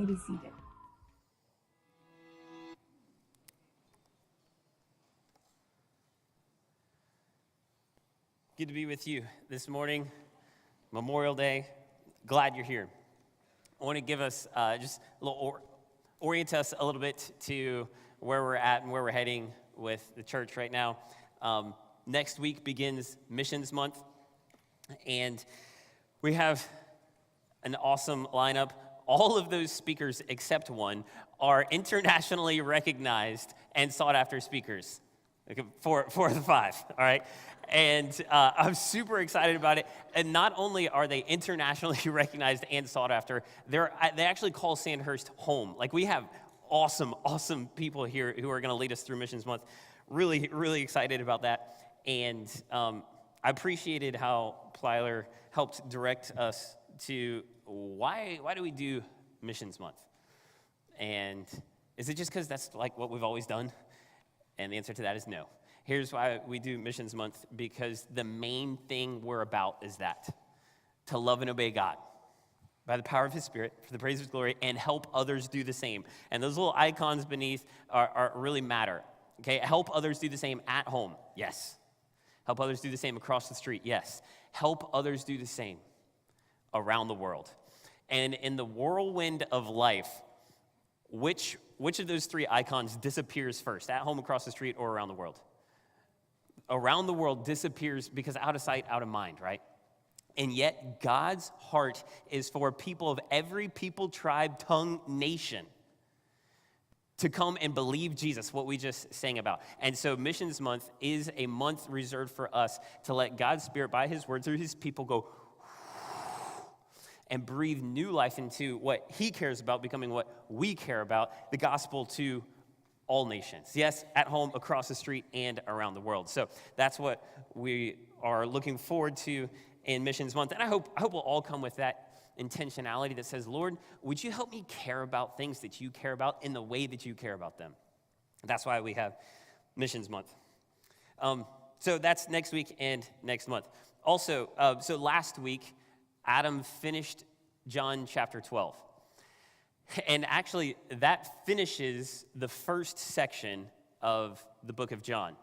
may be seated. Good to be with you this morning, Memorial Day. Glad you're here. I want to give us just a little orient us a little bit to where we're at and where we're heading with the church right now. Next week begins Missions Month, and we have an awesome lineup. All of those speakers, except one, are internationally recognized and sought-after speakers. Four of the five, all right? And I'm super excited about it. And not only are they internationally recognized and sought after, they actually call Sandhurst home. Like, we have awesome people here who are going to lead us through Missions Month. Really, really excited about that. And I appreciated how Plyler helped direct us to why do we do Missions Month? And is it just because that's like what we've always done? And the answer to that is no. Here's why we do Missions Month, because the main thing we're about is that, to love and obey God by the power of His Spirit, for the praise of His glory, and help others do the same. And those little icons beneath are really matter, okay? Help others do the same at home, yes. Help others do the same across the street, yes. Help others do the same around the world. And in the whirlwind of life, which of those three icons disappears first, at home, across the street, or around the world? Around the world disappears because out of sight, out of mind, right? And yet God's heart is for people of every people, tribe, tongue, nation to come and believe Jesus, what we just sang about. And so Missions Month is a month reserved for us to let God's Spirit, by His word, through His people, go and breathe new life into what He cares about, becoming what we care about, the gospel to all nations. Yes, at home, across the street, and around the world. So that's what we are looking forward to in Missions Month. And I hope we'll all come with that intentionality that says, Lord, would you help me care about things that you care about in the way that you care about them? That's why we have Missions Month. So that's next week and next month. Also, so last week, Adam finished John chapter 12. And actually, that finishes the first section of the book of John.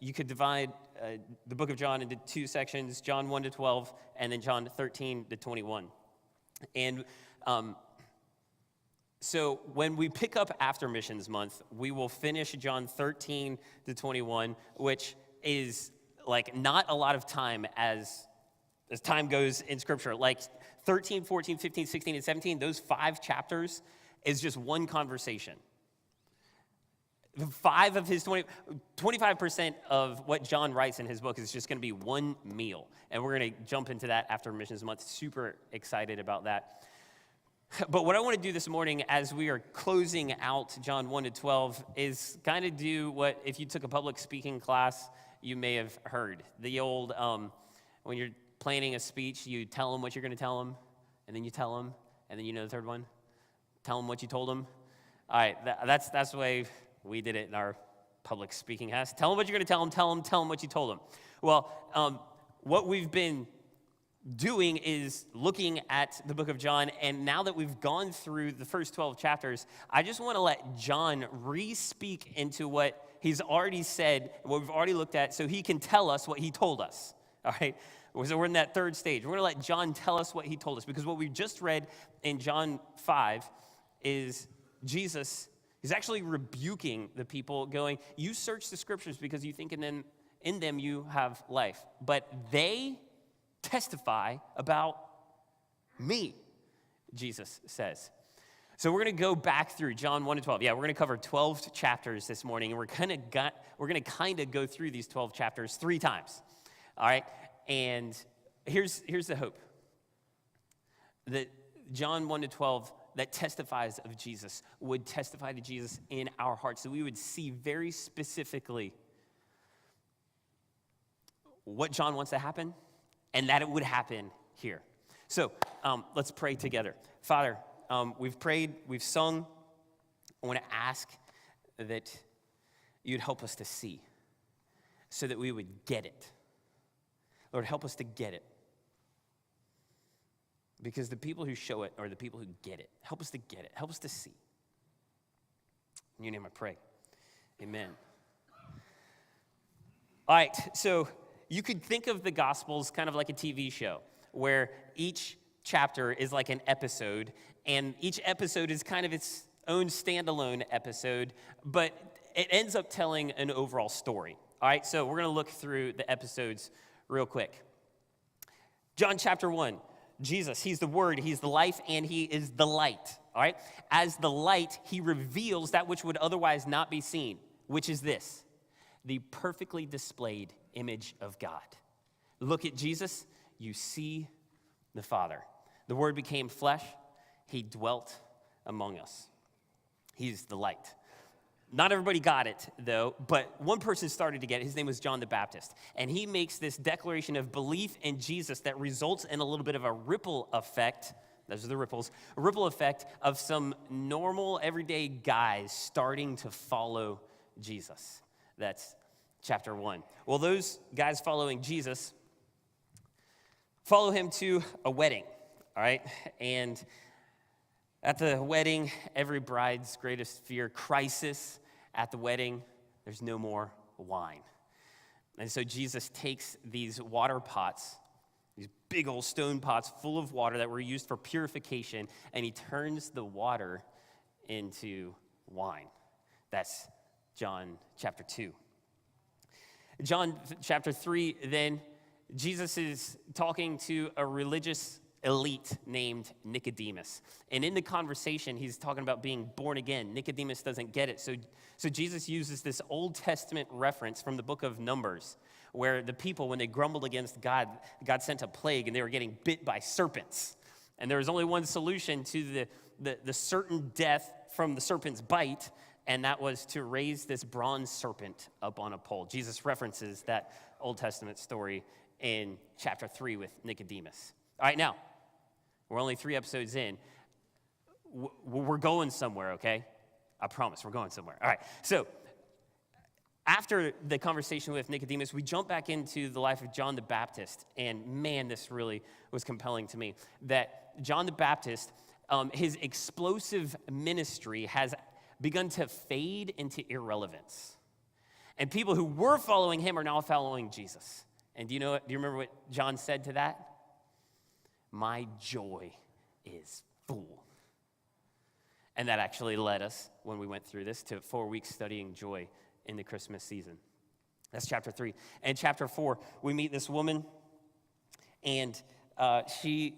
You could divide the book of John into two sections, John 1 to 12, and then John 13 to 21. And so when we pick up after Missions Month, we will finish John 13 to 21, which is like not a lot of time as time goes in Scripture. Like 13, 14, 15, 16, and 17, those 5 chapters is just one conversation. 5 of his 25% of what John writes in his book is just going to be one meal. And we're going to jump into that after Missions Month. Super excited about that. But what I want to do this morning as we are closing out John 1 to 12 is kind of do what, if you took a public speaking class, you may have heard. The old, when you're planning a speech, you tell them what you're going to tell them, and then you tell them, and then you know the third one. Tell them what you told them. All right, that's the way we did it in our public speaking class. Tell them what you're going to tell them what you told them. Well, what we've been doing is looking at the book of John, and now that we've gone through the first 12 chapters, I just want to let John re-speak into what he's already said, what we've already looked at, so he can tell us what he told us, all right? So we're in that third stage. We're going to let John tell us what he told us, because what we just read in John 5 is Jesus, he's actually rebuking the people, going, you search the Scriptures because you think in them you have life, but they testify about me, Jesus says. So we're going to go back through John 1 to 12. Yeah, we're going to cover 12 chapters this morning, and we're going to kind of go through these 12 chapters 3 times. All right? And here's the hope. That John 1 to 12 that testifies of Jesus would testify to Jesus in our hearts, so we would see very specifically what John wants to happen, and that it would happen here. So let's pray together. Father, we've prayed, we've sung. I want to ask that you'd help us to see so that we would get it. Lord, help us to get it. Because the people who show it are the people who get it. Help us to get it. Help us to see. In your name I pray. Amen. All right, so you could think of the Gospels kind of like a TV show where each chapter is like an episode, and each episode is kind of its own standalone episode, but it ends up telling an overall story. All right, so we're going to look through the episodes real quick. John chapter 1, Jesus, he's the Word, he's the life, and he is the light. All right, as the light, he reveals that which would otherwise not be seen, which is this: the perfectly displayed image of God. Look at Jesus, you see the Father. The Word became flesh, he dwelt among us. He's the light. Not everybody got it, though, but one person started to get it. His name was John the Baptist. And he makes this declaration of belief in Jesus that results in a little bit of a ripple effect. Those are the ripples. A ripple effect of some normal, everyday guys starting to follow Jesus. That's chapter 1. Well, those guys following Jesus follow him to a wedding, all right? And at the wedding, every bride's greatest fear, crisis at the wedding, there's no more wine. And so Jesus takes these water pots, these big old stone pots full of water that were used for purification, and he turns the water into wine. That's John chapter 2. John chapter 3, then, Jesus is talking to a religious elite named Nicodemus. And in the conversation, he's talking about being born again. Nicodemus doesn't get it. So Jesus uses this Old Testament reference from the book of Numbers, where the people, when they grumbled against God, God sent a plague and they were getting bit by serpents. And there was only one solution to the certain death from the serpent's bite, and that was to raise this bronze serpent up on a pole. Jesus references that Old Testament story in chapter 3 with Nicodemus. All right, now, we're only 3 episodes in. We're going somewhere, okay? I promise, we're going somewhere. All right, so after the conversation with Nicodemus, we jump back into the life of John the Baptist. And man, this really was compelling to me, that John the Baptist, his explosive ministry has begun to fade into irrelevance. And people who were following him are now following Jesus. And do you remember what John said to that? My joy is full. And that actually led us, when we went through this, to 4 weeks studying joy in the Christmas season. That's chapter 3. And chapter 4, we meet this woman, and she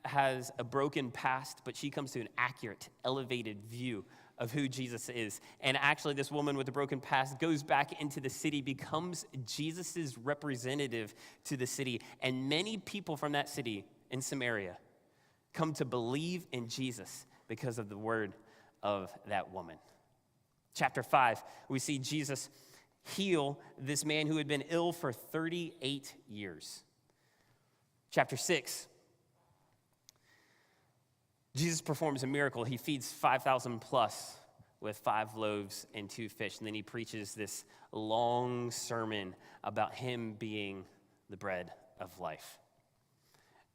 has a broken past, but she comes to an accurate, elevated view of who Jesus is. And actually, this woman with the broken past goes back into the city, becomes Jesus's representative to the city, and many people from that city in Samaria come to believe in Jesus because of the word of that woman. Chapter 5, we see Jesus heal this man who had been ill for 38 years. Chapter 6, Jesus performs a miracle. He feeds 5,000 plus with 5 loaves and 2 fish. And then he preaches this long sermon about him being the bread of life.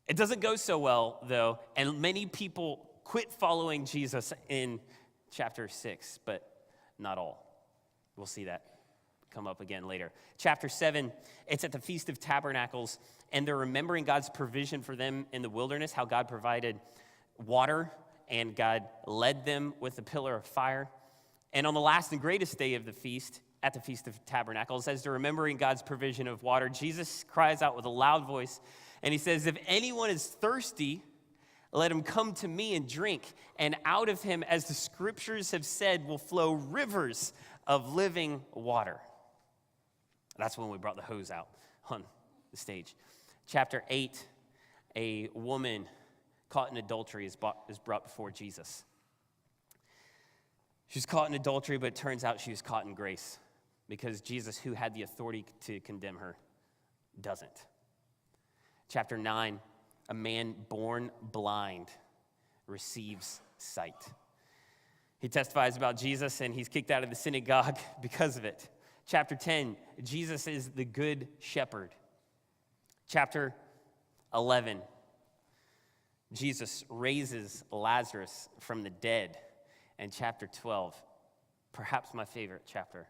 It doesn't go so well, though, and many people quit following Jesus in chapter 6, but not all. We'll see that come up again later. Chapter 7, it's at the Feast of Tabernacles, and they're remembering God's provision for them in the wilderness, how God provided water, and God led them with a pillar of fire. And on the last and greatest day of the feast, at the Feast of Tabernacles, as they're remembering God's provision of water, Jesus cries out with a loud voice, and he says, if anyone is thirsty, let him come to me and drink. And out of him, as the scriptures have said, will flow rivers of living water. That's when we brought the hose out on the stage. Chapter 8, a woman caught in adultery is brought before Jesus. She was caught in adultery, but it turns out she was caught in grace because Jesus, who had the authority to condemn her, doesn't. Chapter 9, a man born blind receives sight. He testifies about Jesus, and he's kicked out of the synagogue because of it. Chapter 10, Jesus is the good shepherd. Chapter 11, Jesus raises Lazarus from the dead in chapter 12, perhaps my favorite chapter.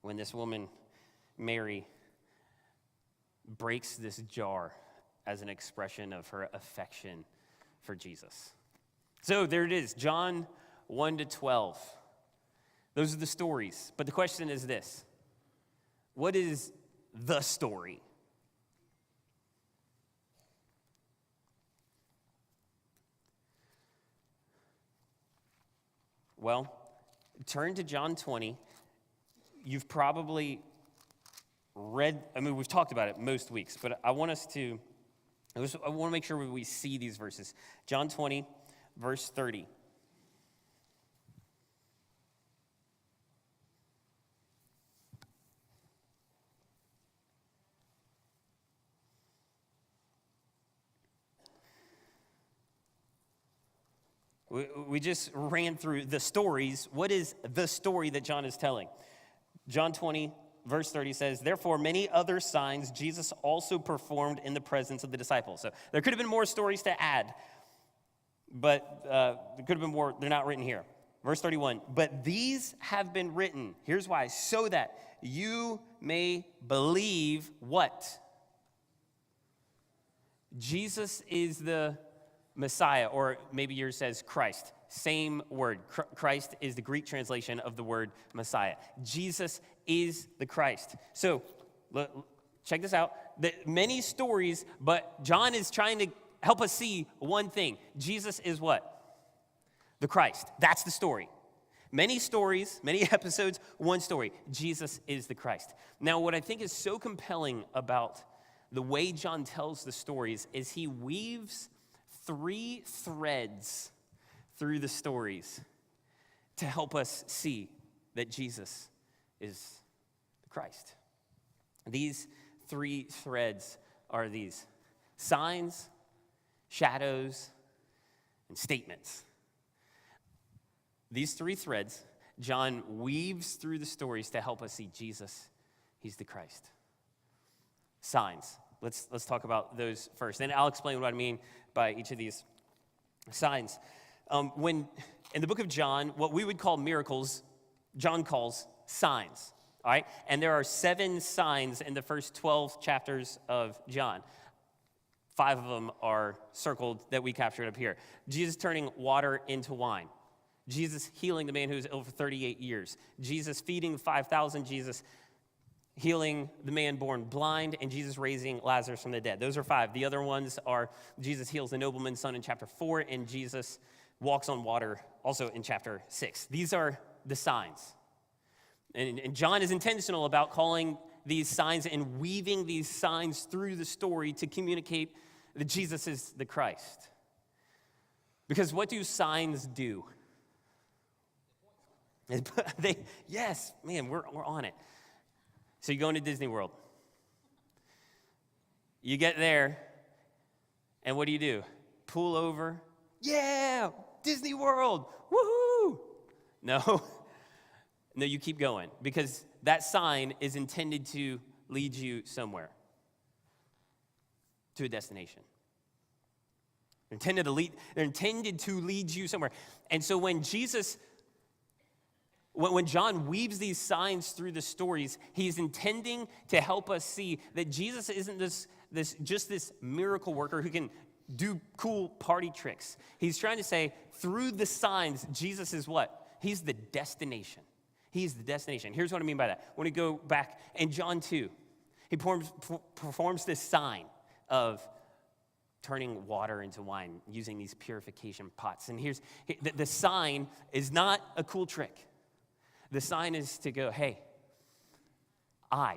When this woman, Mary, breaks this jar as an expression of her affection for Jesus. So there it is, John 1 to 12. Those are the stories. But the question is this: what is the story? Well, turn to John 20. You've probably read, we've talked about it most weeks, but I want to make sure we see these verses. John 20, verse 30. We just ran through the stories. What is the story that John is telling? John 20, verse 30 says, "Therefore many other signs Jesus also performed in the presence of the disciples." So there could have been more stories to add, but there could have been more. They're not written here. Verse 31, "But these have been written," here's why, "so that you may believe" what? Jesus is the Messiah, or maybe yours says Christ. Same word. Christ is the Greek translation of the word Messiah. Jesus is the Christ. So check this out. Many stories, but John is trying to help us see one thing. Jesus is what? The Christ. That's the story. Many stories, many episodes, one story. Jesus is the Christ. Now, what I think is so compelling about the way John tells the stories is he weaves 3 threads through the stories to help us see that Jesus is the Christ. These 3 threads are these: signs, shadows, and statements. These 3 threads, John weaves through the stories to help us see Jesus, he's the Christ. Signs. Let's talk about those first. Then I'll explain what I mean by each of these signs. When in the book of John, what we would call miracles, John calls signs. All right? And there are 7 signs in the first 12 chapters of John. 5 of them are circled that we captured up here. Jesus turning water into wine. Jesus healing the man who was ill for 38 years. Jesus feeding the 5,000. Jesus healing the man born blind, and Jesus raising Lazarus from the dead. Those are 5. The other ones are Jesus heals the nobleman's son in chapter 4, and Jesus walks on water also in chapter 6. These are the signs. And John is intentional about calling these signs and weaving these signs through the story to communicate that Jesus is the Christ. Because what do signs do? Yes, man, we're on it. So you go into Disney World. You get there, and what do? Pull over. Yeah, Disney World. Woohoo! No, you keep going, because that sign is intended to lead you somewhere, to a destination. They're intended to lead you somewhere. And so when John weaves these signs through the stories, he's intending to help us see that Jesus isn't this miracle worker who can do cool party tricks. He's trying to say, through the signs, Jesus is what? He's the destination. He's the destination. Here's what I mean by that. When we go back in John 2, he performs this sign of turning water into wine using these purification pots. And here's the sign is not a cool trick. The sign is to go, hey,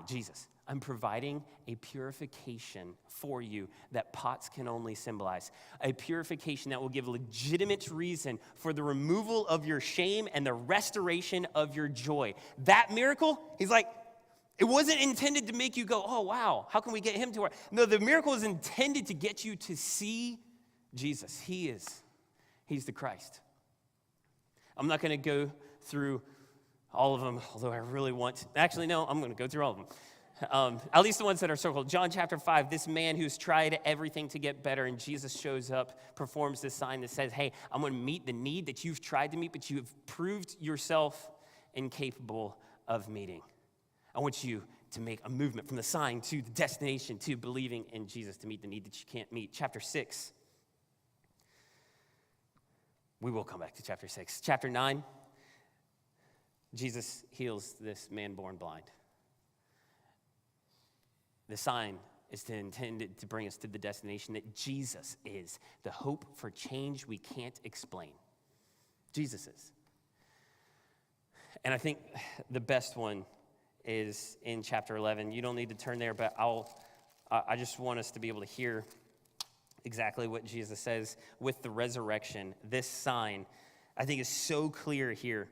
Jesus, I'm providing a purification for you that pots can only symbolize. A purification that will give legitimate reason for the removal of your shame and the restoration of your joy. That miracle, he's like, it wasn't intended to make you go, oh, wow, how can we get him to work? No, the miracle is intended to get you to see Jesus. He's the Christ. I'm not going to go through all of them, although I really want to. Actually, no, I'm going to go through all of them. At least the ones that are circled. John chapter 5, this man who's tried everything to get better, and Jesus shows up, performs this sign that says, hey, I'm going to meet the need that you've tried to meet, but you have proved yourself incapable of meeting. I want you to make a movement from the sign to the destination to believing in Jesus to meet the need that you can't meet. Chapter 6. We will come back to chapter 6. Chapter 9, Jesus heals this man born blind. The sign is intended to bring us to the destination that Jesus is, the hope for change we can't explain. Jesus is. And I think the best one is in chapter 11. You don't need to turn there, but I just want us to be able to hear exactly what Jesus says with the resurrection. This sign, I think, is so clear here.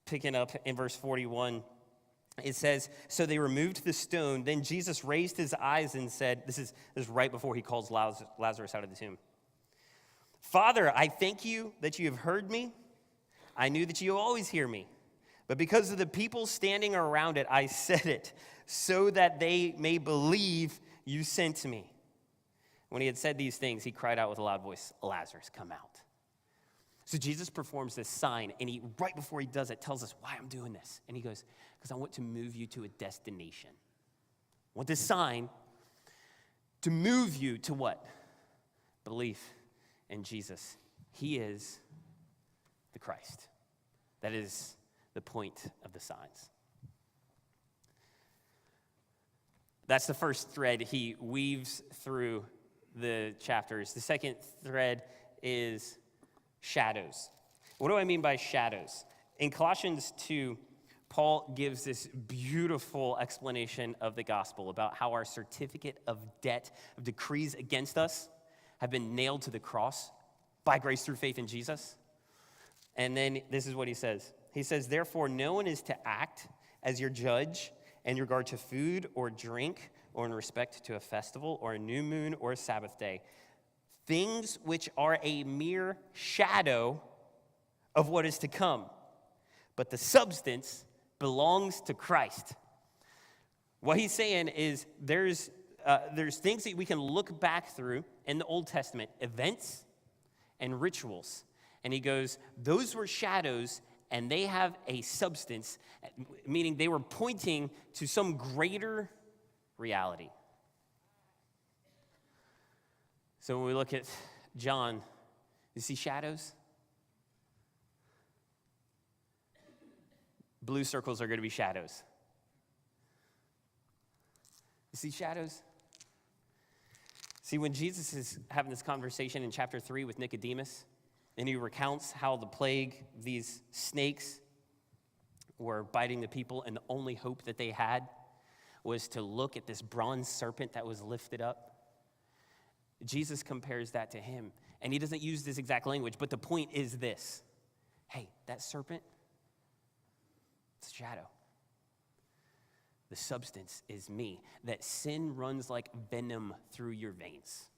Picking up in verse 41, it says, so they removed the stone. Then Jesus raised his eyes and said, this is right before he calls Lazarus out of the tomb. Father, I thank you that you have heard me. I knew that you always hear me. But because of the people standing around it, I said it, so that they may believe you sent me. When he had said these things, he cried out with a loud voice, Lazarus, come out. So Jesus performs this sign, and right before he does it, tells us why I'm doing this. And he goes, because I want to move you to a destination. I want this sign to move you to what? Belief in Jesus. He is the Christ. That is the point of the signs. That's the first thread he weaves through the chapters. The second thread is shadows. What do I mean by shadows? In Colossians 2, Paul gives this beautiful explanation of the gospel about how our certificate of debt, of decrees against us, have been nailed to the cross by grace through faith in Jesus. And then this is what he says. He says, therefore, no one is to act as your judge in regard to food or drink or in respect to a festival or a new moon or a Sabbath day. Things which are a mere shadow of what is to come, but the substance belongs to Christ. What he's saying is there's things that we can look back through in the Old Testament, events and rituals. And he goes, those were shadows and they have a substance, meaning they were pointing to some greater reality. So when we look at John, you see shadows? Blue circles are going to be shadows. You see shadows? See, when Jesus is having this conversation in chapter 3 with Nicodemus, and he recounts how the plague, these snakes, were biting the people, and the only hope that they had was to look at this bronze serpent that was lifted up. Jesus compares that to him. And he doesn't use this exact language, but the point is this. Hey, that serpent, it's a shadow. The substance is me. That sin runs like venom through your veins.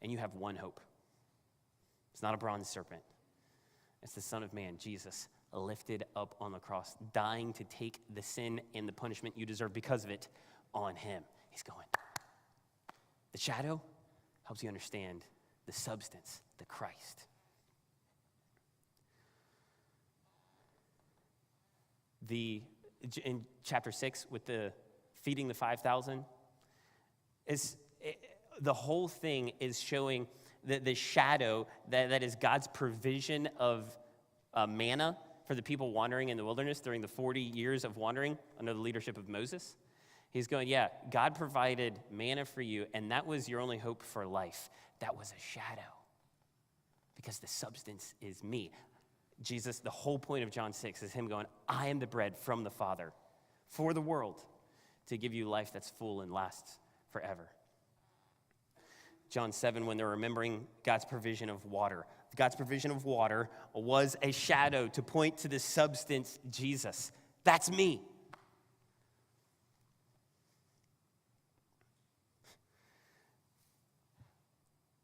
And you have one hope. It's not a bronze serpent. It's the Son of Man, Jesus, lifted up on the cross, dying to take the sin and the punishment you deserve because of it on him. He's going. The shadow helps you understand the substance, the Christ. In chapter 6 with the feeding the 5,000, the whole thing is showing the shadow that is God's provision of manna for the people wandering in the wilderness during the 40 years of wandering under the leadership of Moses. He's going, yeah, God provided manna for you, and that was your only hope for life. That was a shadow because the substance is me. Jesus, the whole point of John 6 is him going, I am the bread from the Father for the world to give you life that's full and lasts forever. John 7, when they're remembering God's provision of water. God's provision of water was a shadow to point to the substance, Jesus. That's me.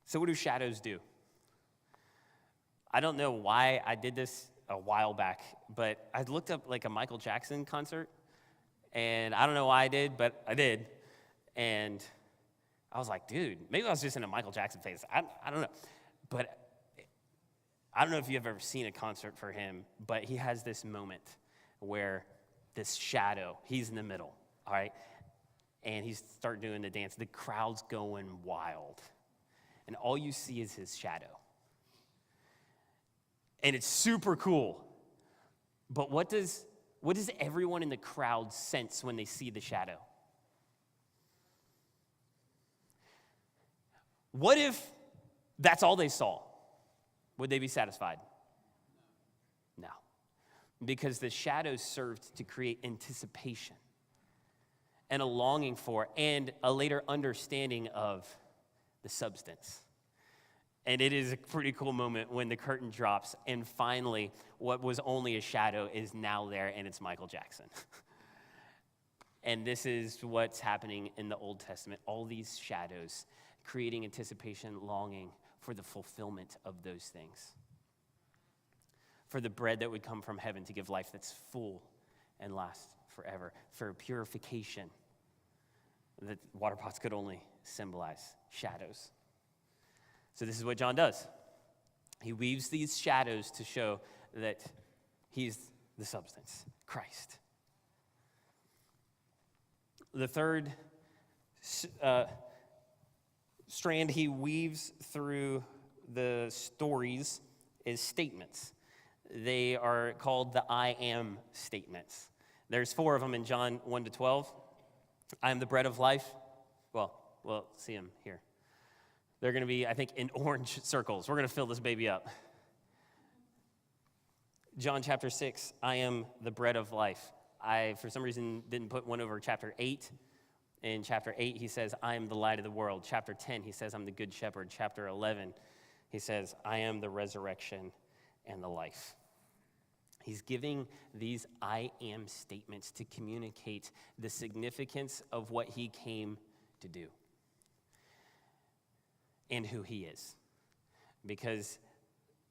So what do shadows do? I don't know why I did this a while back, but I looked up like a Michael Jackson concert, and I don't know why I did, but I did. And I was like, dude, maybe I was just in a Michael Jackson phase. I don't know. But I don't know if you've ever seen a concert for him, but he has this moment where this shadow, he's in the middle, all right? And he's starting doing the dance. The crowd's going wild. And all you see is his shadow. And it's super cool. But what does everyone in the crowd sense when they see the shadow? What if that's all they saw? Would they be satisfied? No. Because the shadow served to create anticipation and a longing for and a later understanding of the substance. And it is a pretty cool moment when the curtain drops and finally what was only a shadow is now there, and it's Michael Jackson. And this is what's happening in the Old Testament. All these shadows creating anticipation, longing for the fulfillment of those things. For the bread that would come from heaven to give life that's full and last forever. For purification that water pots could only symbolize shadows. So this is what John does. He weaves these shadows to show that he's the substance, Christ. The third strand he weaves through the stories is statements. They are called the I am statements. There's 4 of them in John 1-12. I am the bread of life. Well, we'll see them here. They're going to be, I think, in orange circles. We're going to fill this baby up. John chapter 6, I am the bread of life. I, for some reason, didn't put one over chapter 8. In chapter 8, he says, I am the light of the world. Chapter 10, he says, I'm the good shepherd. Chapter 11, he says, I am the resurrection and the life. He's giving these I am statements to communicate the significance of what he came to do and who he is. Because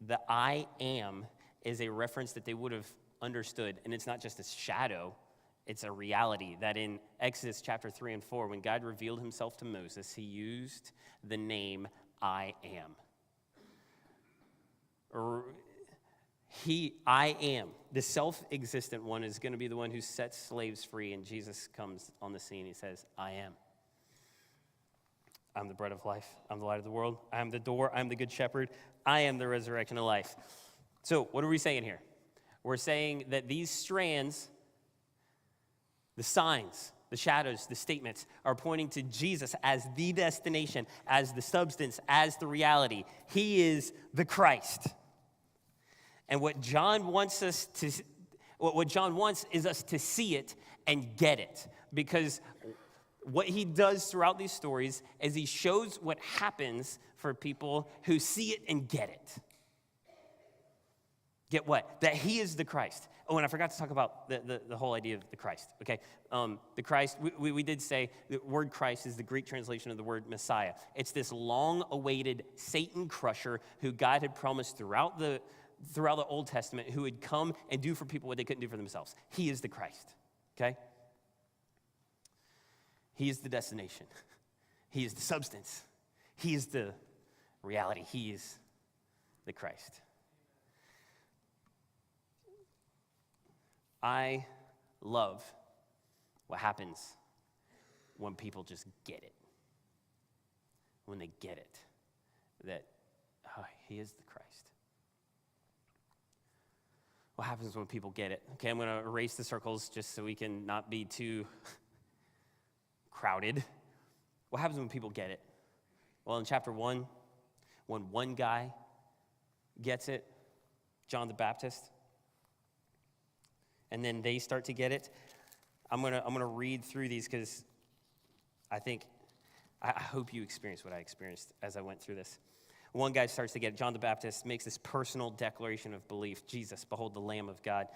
the I am is a reference that they would have understood, and it's not just a shadow, it's a reality that in Exodus chapter 3 and 4, when God revealed himself to Moses, he used the name I am. I am, the self-existent one, is going to be the one who sets slaves free, and Jesus comes on the scene. He says, I am. I'm the bread of life. I'm the light of the world. I am the door. I'm the good shepherd. I am the resurrection of life. So what are we saying here? We're saying that these strands, the signs, the shadows, the statements, are pointing to Jesus as the destination, as the substance, as the reality. He is the Christ. And what John wants is us to see it and get it. Because what he does throughout these stories is he shows what happens for people who see it and get it. Get what? That he is the Christ. Oh, and I forgot to talk about the whole idea of the Christ, okay? The Christ, we did say the word Christ is the Greek translation of the word Messiah. It's this long-awaited Satan crusher who God had promised throughout the Old Testament, who would come and do for people what they couldn't do for themselves. He is the Christ, okay? He is the destination. He is the substance. He is the reality. He is the Christ. I love what happens when people just get it. When they get it, that he is the Christ. What happens when people get it? Okay, I'm going to erase the circles just so we can not be too crowded. What happens when people get it? Well, in chapter 1, when one guy gets it, John the Baptist, and then they start to get it. I'm gonna read through these because I hope you experienced what I experienced as I went through this. One guy starts to get it. John the Baptist makes this personal declaration of belief. Jesus, behold the Lamb of God.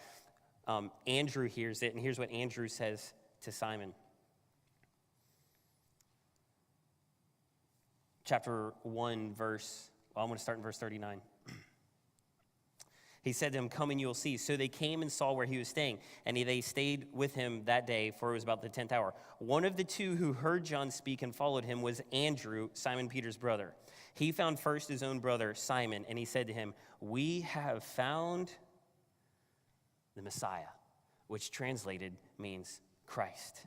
Andrew hears it, and here's what Andrew says to Simon. Chapter 1, I'm going to start in verse 39. He said to him, come and you will see. So they came and saw where he was staying, and they stayed with him that day, for it was about the 10th hour. One of the two who heard John speak and followed him was Andrew, Simon Peter's brother. He found first his own brother, Simon, and he said to him, we have found the Messiah, which translated means Christ.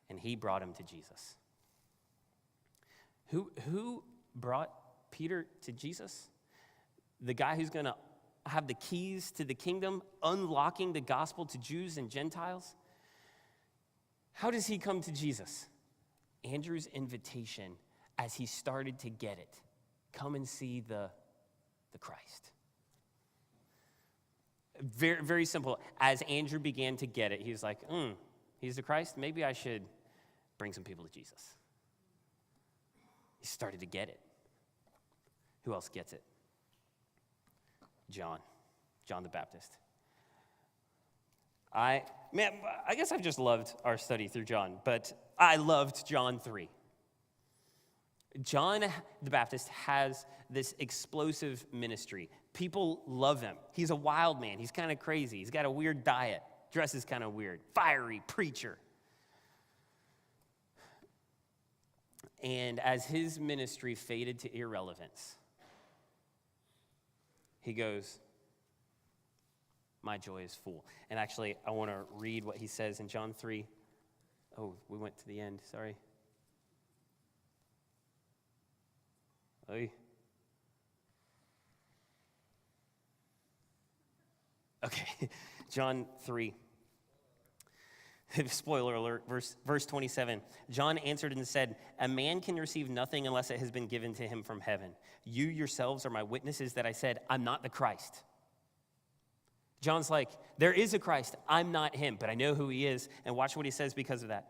And he brought him to Jesus. Who brought Peter to Jesus? The guy who's going to have the keys to the kingdom, unlocking the gospel to Jews and Gentiles. How does he come to Jesus? Andrew's invitation as he started to get it. Come and see the Christ. Very, very simple. As Andrew began to get it, he was like, he's the Christ? Maybe I should bring some people to Jesus. He started to get it. Who else gets it? John the Baptist. I guess I've just loved our study through John, but I loved John 3. John the Baptist has this explosive ministry. People love him. He's a wild man. He's kind of crazy. He's got a weird diet. Dresses kind of weird. Fiery preacher. And as his ministry faded to irrelevance, he goes, my joy is full. And actually, I want to read what he says in John 3. Oh, we went to the end. Sorry. Oy. Okay, John 3. Spoiler alert, verse 27. John answered and said, a man can receive nothing unless it has been given to him from heaven. You yourselves are my witnesses that I said, I'm not the Christ. John's like, there is a Christ. I'm not him, but I know who he is. And watch what he says because of that.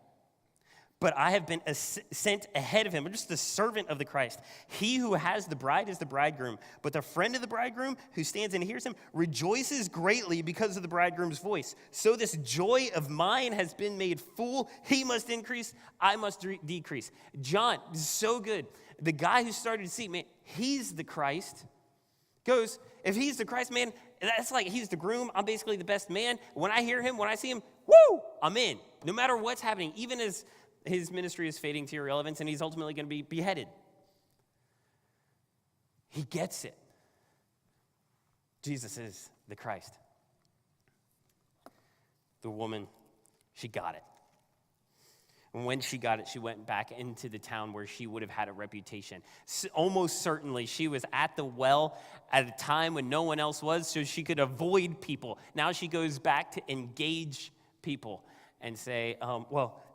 But I have been sent ahead of him. I'm just the servant of the Christ. He who has the bride is the bridegroom. But the friend of the bridegroom who stands and hears him rejoices greatly because of the bridegroom's voice. So this joy of mine has been made full. He must increase. I must decrease. John, this is so good. The guy who started to see, man, he's the Christ. Goes, if he's the Christ, man, that's like he's the groom. I'm basically the best man. When I hear him, when I see him, woo, I'm in. No matter what's happening, even as his ministry is fading to irrelevance, and he's ultimately going to be beheaded. He gets it. Jesus is the Christ. The woman, she got it. And when she got it, she went back into the town where she would have had a reputation. Almost certainly, she was at the well at a time when no one else was, so she could avoid people. Now she goes back to engage people and say,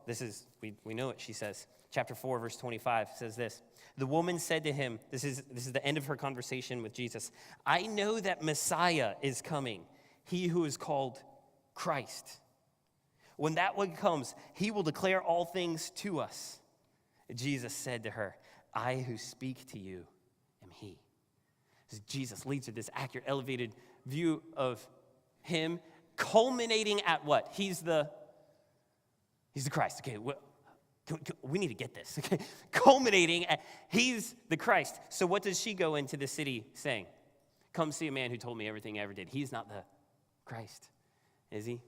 this is, we know it, she says. Chapter 4, verse 25 says this. The woman said to him, this is the end of her conversation with Jesus, I know that Messiah is coming, he who is called Christ. When that one comes, he will declare all things to us. Jesus said to her, I who speak to you am he. Jesus leads to this accurate, elevated view of him, culminating at what? He's the Christ. Okay, we need to get this. Okay, culminating at he's the Christ. So what does she go into the city saying? Come see a man who told me everything I ever did. He's not the Christ, is he?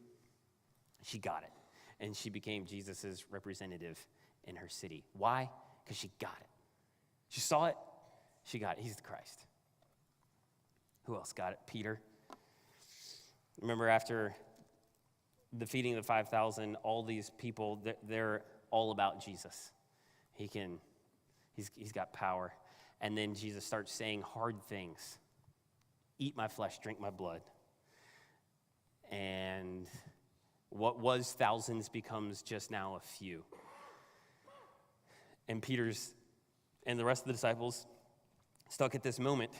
She got it, and she became Jesus' representative in her city. Why? Because she got it. She saw it. She got it. He's the Christ. Who else got it? Peter. Remember after the feeding of the 5,000, all these people, they're all about Jesus. He's got power. And then Jesus starts saying hard things. Eat my flesh, drink my blood. And what was thousands becomes just now a few. And Peter's and the rest of the disciples stuck at this moment.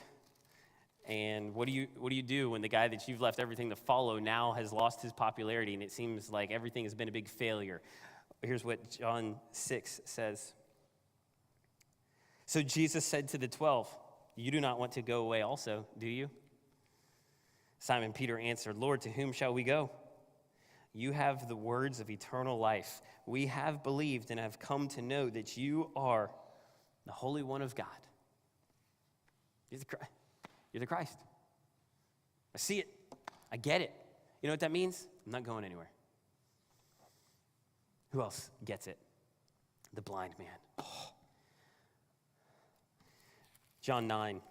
And what do you do when the guy that you've left everything to follow now has lost his popularity and it seems like everything has been a big failure? Here's what John 6 says. So Jesus said to the 12, you do not want to go away also, do you? Simon Peter answered, Lord, to whom shall we go? You have the words of eternal life. We have believed and have come to know that you are the Holy One of God. You're the Christ. I see it. I get it. You know what that means? I'm not going anywhere. Who else gets it? The blind man. Oh. John 9.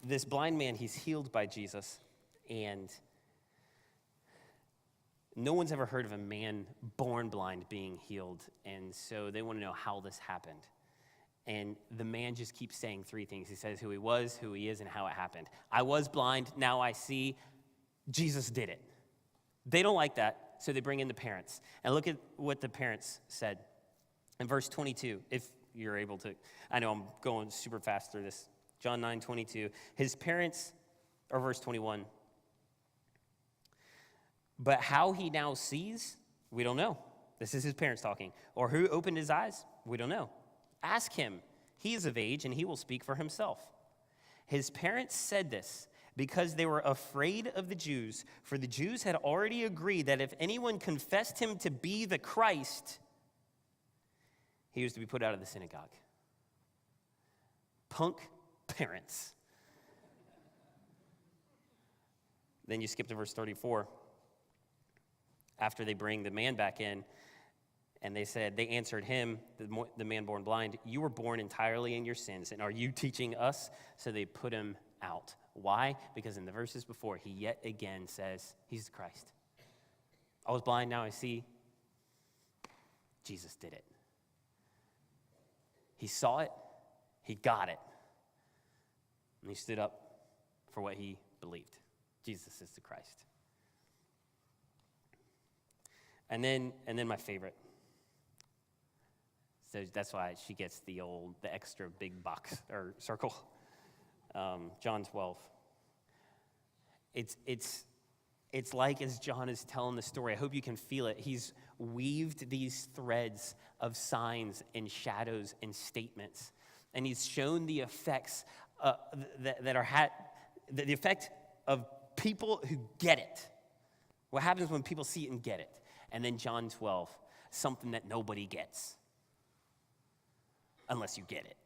This blind man, he's healed by Jesus, and no one's ever heard of a man born blind being healed, and so they want to know how this happened. And the man just keeps saying three things. He says who he was, who he is, and how it happened. I was blind, now I see. Jesus did it. They don't like that, so they bring in the parents. And look at what the parents said in verse 22, if you're able to. I know I'm going super fast through this. John 9:22. His parents, or verse 21. But how he now sees, we don't know. This is his parents talking. Or who opened his eyes, we don't know. Ask him. He is of age, and he will speak for himself. His parents said this because they were afraid of the Jews, for the Jews had already agreed that if anyone confessed him to be the Christ, he was to be put out of the synagogue. Punk parents. Then you skip to verse 34. After they bring the man back in, and they answered him, the man born blind, you were born entirely in your sins, and are you teaching us? So they put him out. Why? Because in the verses before, he yet again says, he's the Christ. I was blind, now I see. Jesus did it. He saw it, he got it, and he stood up for what he believed. Jesus is the Christ. And then my favorite. So that's why she gets the extra big box or circle. John 12. It's like as John is telling the story, I hope you can feel it. He's weaved these threads of signs and shadows and statements, and he's shown the effects the effect of people who get it. What happens when people see it and get it? And then John 12, something that nobody gets, unless you get it.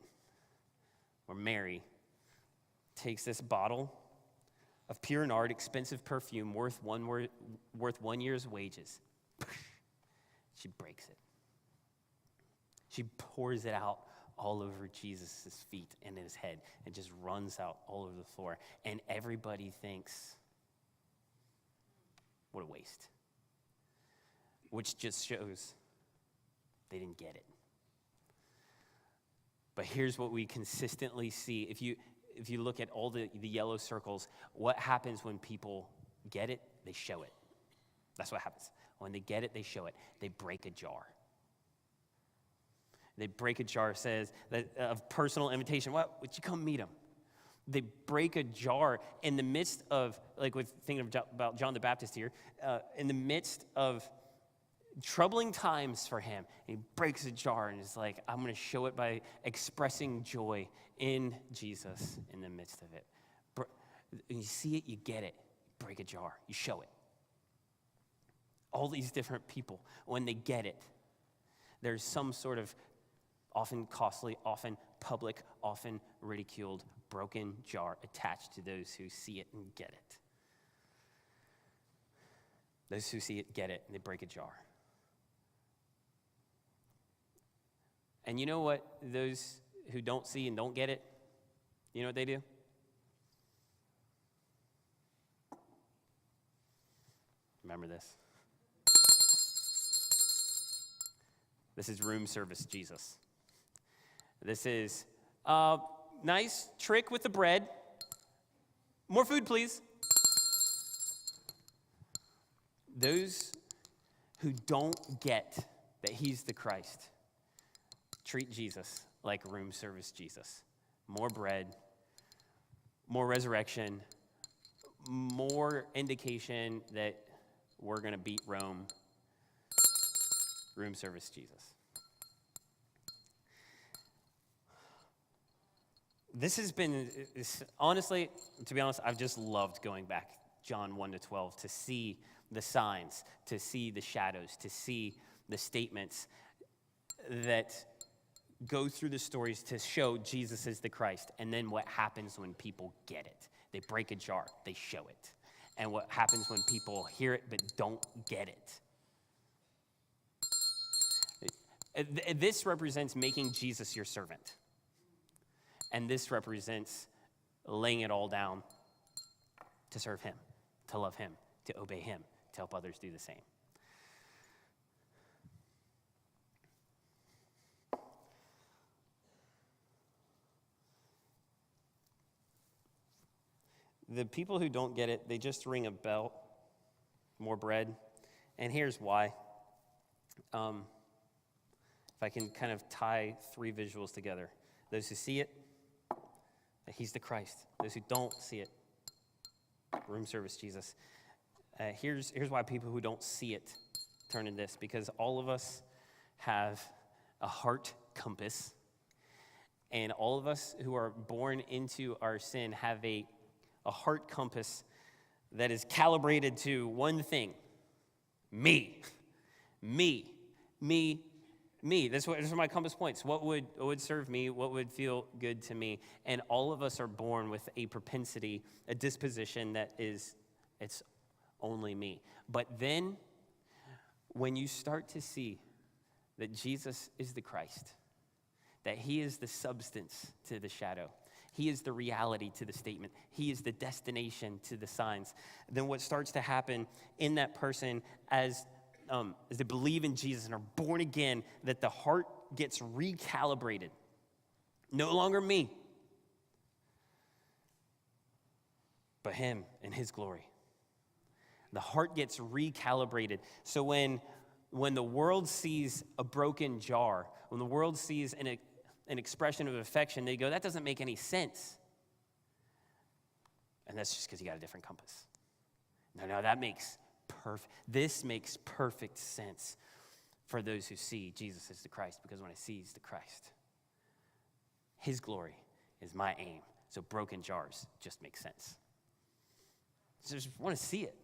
Where Mary takes this bottle of pure nard, expensive perfume worth 1 year's wages. She breaks it. She pours it out all over Jesus' feet and his head. It just runs out all over the floor. And everybody thinks, what a waste. Which just shows they didn't get it. But here's what we consistently see. If you look at all the yellow circles, what happens when people get it? They show it. That's what happens. When they get it, they show it. They break a jar. They break a jar, says, that of personal invitation. What? Would you come meet him? They break a jar in the midst of, like with thinking about John the Baptist here, in the midst of troubling times for him. And he breaks a jar and is like, I'm going to show it by expressing joy in Jesus in the midst of it. When you see it, you get it. You break a jar. You show it. All these different people, when they get it, there's some sort of often costly, often public, often ridiculed, broken jar attached to those who see it and get it. Those who see it get it, and they break a jar. And you know what those who don't see and don't get it, you know what they do? Remember this. This is room service Jesus. This is nice trick with the bread. More food, please. Those who don't get that he's the Christ treat Jesus like room service Jesus. More bread, more resurrection, more indication that we're going to beat Rome. Room service Jesus. This has been, honestly, to be honest, I've just loved going back John 1 to 12 to see the signs, to see the shadows, to see the statements that go through the stories to show Jesus is the Christ. And then what happens when people get it? They break a jar, they show it. And what happens when people hear it but don't get it? This represents making Jesus your servant. And this represents laying it all down to serve him, to love him, to obey him, to help others do the same. The people who don't get it, they just ring a bell, more bread. And here's why. If I can kind of tie three visuals together. Those who see it, that he's the Christ. Those who don't see it, room service Jesus. Here's why people who don't see it turn in this. Because all of us have a heart compass. And all of us who are born into our sin have a heart compass that is calibrated to one thing: me. Those are my compass points. What would serve me? What would feel good to me? And all of us are born with a propensity, a disposition that is, it's only me. But then, when you start to see that Jesus is the Christ, that he is the substance to the shadow, he is the reality to the statement, he is the destination to the signs, then what starts to happen in that person as they believe in Jesus and are born again, that the heart gets recalibrated. No longer me, but him and his glory. The heart gets recalibrated. So when the world sees a broken jar, when the world sees an expression of affection, they go, that doesn't make any sense. And that's just because you got a different compass. No, that makes this makes perfect sense for those who see Jesus as the Christ, because when I see he's the Christ, his glory is my aim. So broken jars just make sense. So I just want to see it.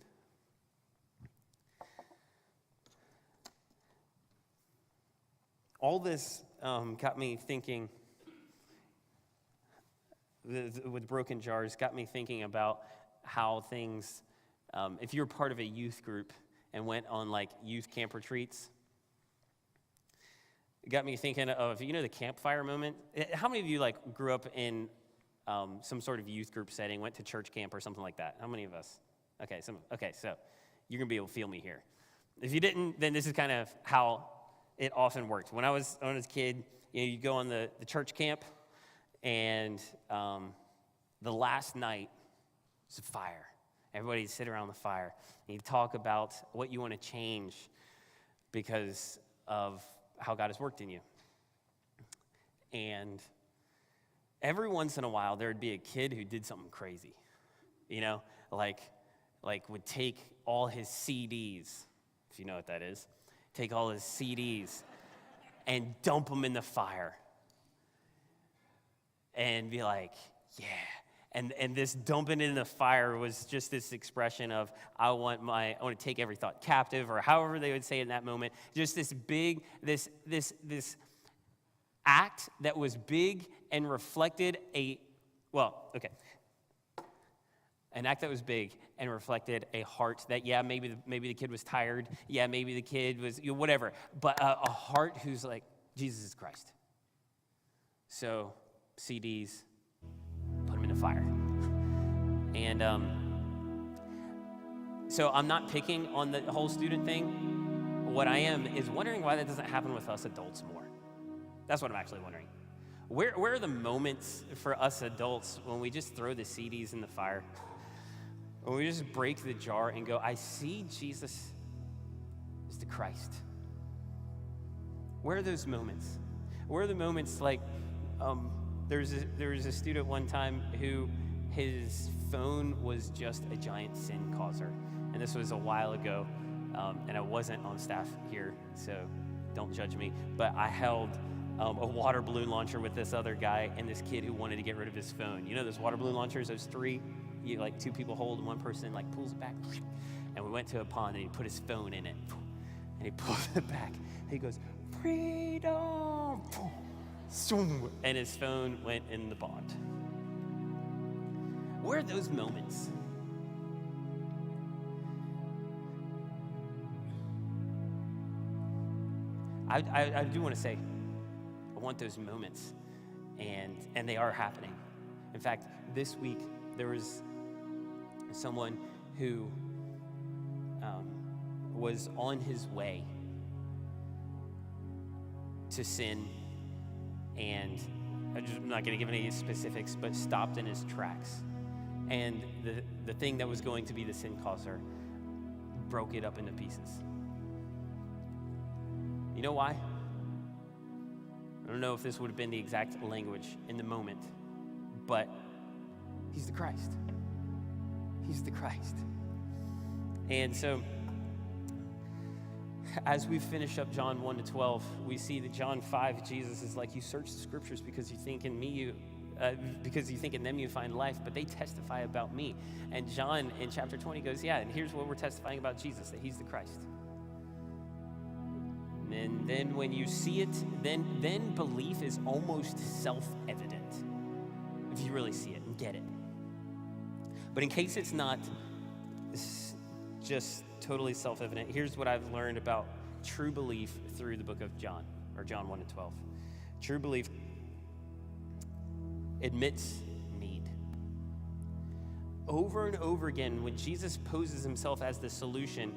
All this got me thinking, with broken jars, got me thinking about how things, if you're part of a youth group and went on like youth camp retreats, it got me thinking of, the campfire moment. How many of you like grew up in some sort of youth group setting, went to church camp or something like that? How many of us? Okay, so you're gonna be able to feel me here. If you didn't, then this is kind of how it often worked. When I was a kid, you go on the church camp, and the last night was a fire. Everybody sit around the fire, and you talk about what you want to change because of how God has worked in you. And every once in a while, there would be a kid who did something crazy, like would take all his CDs, if you know what that is, take all his CDs and dump them in the fire and be like, yeah. And this dumping in the fire was just this expression of, I want to take every thought captive, or however they would say it in that moment. Just this big, this act that was big and reflected an act that was big and reflected a heart that, maybe the kid was tired. Yeah, maybe the kid was, whatever. But a heart who's like, Jesus is Christ. So CDs, put them in the fire. And so I'm not picking on the whole student thing. What I am is wondering why that doesn't happen with us adults more. That's what I'm actually wondering. Where are the moments for us adults when we just throw the CDs in the fire? When we just break the jar and go, I see Jesus is the Christ. Where are those moments? Where are the moments like, there was a student one time who his phone was just a giant sin causer. And this was a while ago, and I wasn't on staff here, so don't judge me. But I held a water balloon launcher with this other guy and this kid who wanted to get rid of his phone. Those water balloon launchers, those three, two people hold and one person pulls it back. And we went to a pond and he put his phone in it. And he pulls it back. He goes, freedom. and his phone went in the pond. Where are those moments? I do want to say, I want those moments, and they are happening. In fact, this week, there was someone who was on his way to sin, and I'm not going to give any specifics, but stopped in his tracks. And the thing that was going to be the sin causer broke it up into pieces. You know why? I don't know if this would have been the exact language in the moment, but he's the Christ. He's the Christ. And so, as we finish up John 1-12, we see that John 5, Jesus is like, you search the scriptures because you think in me, because you think in them you find life, but they testify about me. And John in chapter 20 goes, yeah, and here's what we're testifying about Jesus, that he's the Christ. And then when you see it, then belief is almost self-evident, if you really see it and get it. But in case it's not just totally self-evident, here's what I've learned about true belief through the book of John, or John 1-12. True belief admits need. Over and over again, when Jesus poses himself as the solution,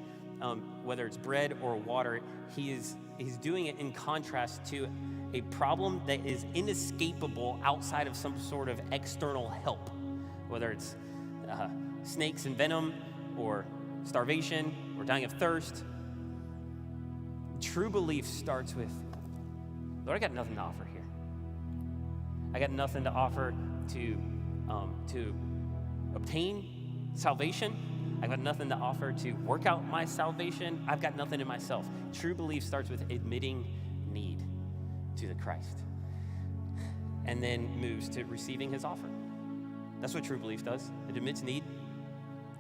whether it's bread or water, he's doing it in contrast to a problem that is inescapable outside of some sort of external help, whether it's snakes and venom, or starvation, or dying of thirst. True belief starts with, Lord, I got nothing to offer here. I got nothing to offer to obtain salvation. I've got nothing to offer to work out my salvation. I've got nothing in myself. True belief starts with admitting need to the Christ, and then moves to receiving his offer. That's what true belief does. It admits need,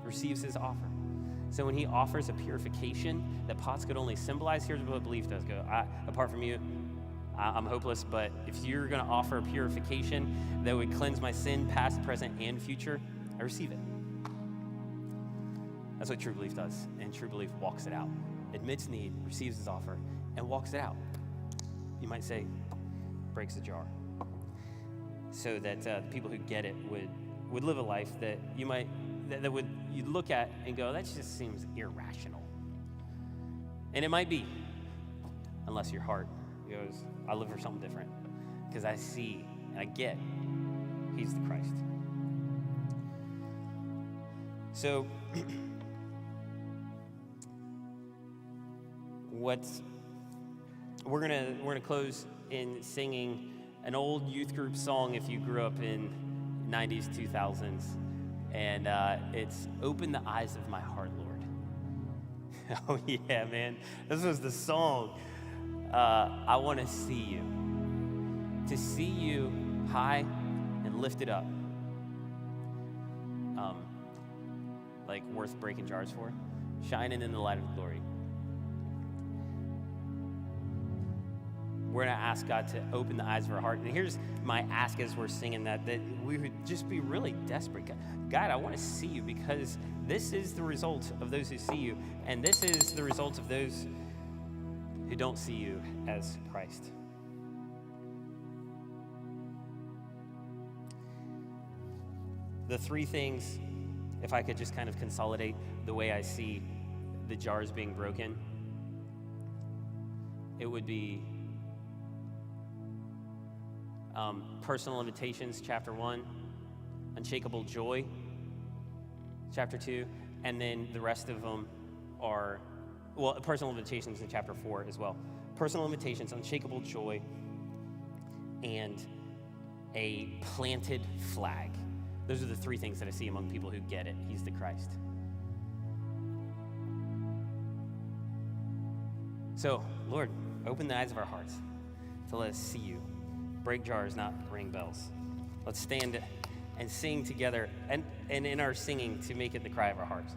receives his offer. So when he offers a purification that pots could only symbolize, here's what belief does go. Apart from you, I'm hopeless, but if you're going to offer a purification that would cleanse my sin, past, present, and future, I receive it. That's what true belief does, and true belief walks it out. Admits need, receives his offer, and walks it out. You might say, breaks the jar. So that the people who get it would live a life that you'd look at and go, that just seems irrational. And it might be, unless your heart goes, I live for something different, because I see and I get he's the Christ. So, we're gonna close in singing an old youth group song if you grew up in 90s, 2000s, and it's "Open the Eyes of My Heart, Lord." Oh yeah, man, this was the song. I want to see you high and lifted up, like worth breaking jars for, shining in the light of glory. We're going to ask God to open the eyes of our heart. And here's my ask as we're singing that we would just be really desperate. God, I want to see you, because this is the result of those who see you. And this is the result of those who don't see you as Christ. The three things, if I could just kind of consolidate the way I see the jars being broken, it would be personal invitations, chapter 1, unshakable joy, chapter 2, and then the rest of them are, personal invitations in chapter 4 as well. Personal invitations, unshakable joy, and a planted flag. Those are the three things that I see among people who get it. He's the Christ. So, Lord, open the eyes of our hearts to let us see you. Break jars, not ring bells. Let's stand and sing together, and in our singing to make it the cry of our hearts.